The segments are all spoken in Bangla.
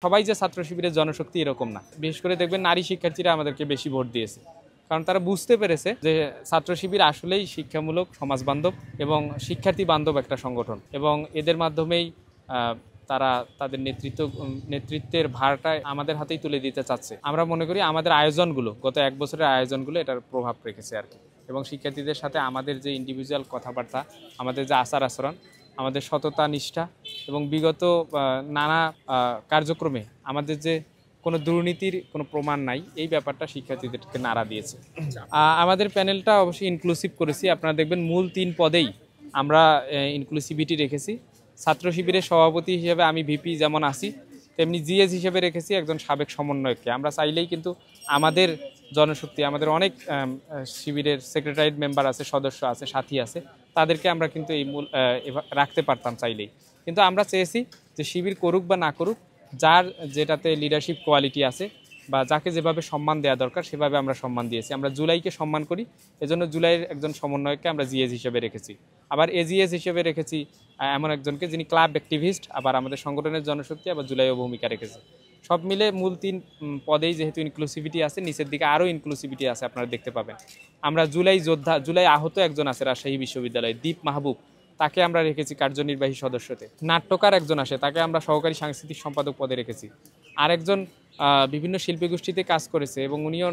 সবাই যে ছাত্র শিবিরের জনশক্তি এরকম না। বিশেষ করে দেখবেন নারী শিক্ষার্থীরা আমাদেরকে বেশি ভোট দিয়েছে, কারণ তারা বুঝতে পেরেছে যে ছাত্র শিবির আসলেই শিক্ষামূলক, সমাজবান্ধব এবং শিক্ষার্থী বান্ধব একটা সংগঠন, এবং এদের মাধ্যমেই তারা তাদের নেতৃত্বের ভারটা আমাদের হাতেই তুলে দিতে চাচ্ছে। আমরা মনে করি আমাদের আয়োজনগুলো, গত এক বছরের আয়োজনগুলো এটার প্রভাব রেখেছে আর কি। এবং শিক্ষার্থীদের সাথে আমাদের যে ইন্ডিভিজুয়াল কথাবার্তা, আমাদের যে আচার আচরণ, আমাদের সততা, নিষ্ঠা এবং বিগত নানা কার্যক্রমে আমাদের যে কোনো দুর্নীতির কোনো প্রমাণ নাই, এই ব্যাপারটা শিক্ষার্থীদেরকে নাড়া দিয়েছে। আমাদের প্যানেলটা অবশ্যই ইনক্লুসিভ করেছি। আপনারা দেখবেন মূল 3 পদেই আমরা ইনক্লুসিভিটি রেখেছি। ছাত্র শিবিরের সভাপতি হিসেবে আমি ভিপি যেমন আছি, তেমনি জিএস হিসেবে রেখেছি একজন সাবেক সমন্বয়ককে। আমরা চাইলেই কিন্তু আমাদের জনশক্তি, আমাদের অনেক শিবিরের সেক্রেটারিয়েট মেম্বার আছে, সদস্য আছে, সাথী আছে, তাদেরকে আমরা কিন্তু এই মূল রাখতে পারতাম চাইলেই। কিন্তু আমরা চেয়েছি যে শিবির করুক বা না করুক, যার যেটাতে লিডারশিপ কোয়ালিটি আছে বা যাকে যেভাবে সম্মান দেওয়া দরকার সেভাবে আমরা সম্মান দিয়েছি। আমরা জুলাইকে সম্মান করি, এজন্য জুলাইয়ের একজন সমন্বয়ককে আমরা জিএস হিসেবে রেখেছি। আবার এজিএস হিসেবে রেখেছি এমন একজনকে যিনি ক্লাব অ্যাক্টিভিস্ট, আবার আমাদের সংগঠনের জনশক্তি, আবার জুলাইও ভূমিকা রেখেছে। সব মিলে মূল 3 পদেই যেহেতু ইনক্লুসিভিটি আছে, নিচের দিকে আরও ইনক্লুসিভিটি আছে, আপনারা দেখতে পাবেন। আমরা জুলাই যোদ্ধা, জুলাই আহত একজন আছে রাজশাহী বিশ্ববিদ্যালয়ে, দীপ মাহবুব, তাকে আমরা রেখেছি কার্যনির্বাহী সদস্যতে। নাট্যকার একজন আসে, তাকে আমরা সহকারী সাংস্কৃতিক সম্পাদক পদে রেখেছি। আরেকজন বিভিন্ন শিল্পী গোষ্ঠীতে কাজ করেছে এবং উনিও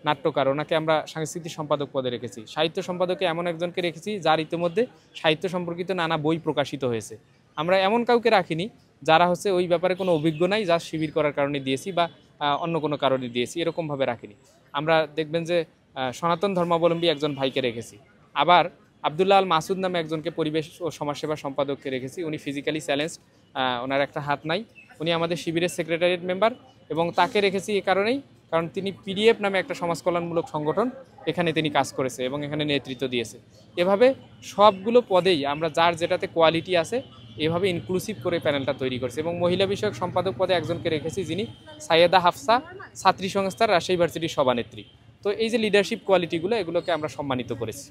নাট্যকার, ওনাকে আমরা সাংস্কৃতিক সম্পাদক পদে রেখেছি। সাহিত্য সম্পাদকে এমন একজনকে রেখেছি যার ইতিমধ্যে সাহিত্য সম্পর্কিত নানা বই প্রকাশিত হয়েছে। আমরা এমন কাউকে রাখিনি যারা ওই ব্যাপারে কোনো অভিজ্ঞ নাই, যা শিবির করার কারণে দিয়েছি বা অন্য কোনো কারণে দিয়েছি, এরকমভাবে রাখিনি। আমরা দেখবেন যে সনাতন ধর্মাবলম্বী একজন ভাইকে রেখেছি। আবার আবদুল্লাহ আল মাসুদ নামে একজনকে পরিবেশ ও সমাজসেবা সম্পাদককে রেখেছি। উনি ফিজিক্যালি চ্যালেঞ্জড, ওনার একটা হাত নাই, উনি আমাদের শিবিরের সেক্রেটারিয়েট মেম্বার, এবং তাকে রেখেছি এই কারণেই, কারণ তিনি পিডিএফ নামে একটা সমাজ কল্যাণমূলক সংগঠন, এখানে তিনি কাজ করেছে এবং এখানে নেতৃত্ব দিয়েছে। এভাবে সবগুলো পদেই আমরা যার যেটাতে কোয়ালিটি আছে এভাবে ইনক্লুসিভ করে প্যানেলটা তৈরি করেছে। এবং মহিলা বিষয়ক সম্পাদক পদে একজনকে রেখেছি যিনি সাইয়েদা হাফসা, ছাত্রী সংস্থার রাজশাহী ভার্সিটির সভানেত্রী। তো এই যে লিডারশিপ কোয়ালিটিগুলো, এগুলোকে আমরা সম্মানিত করেছি।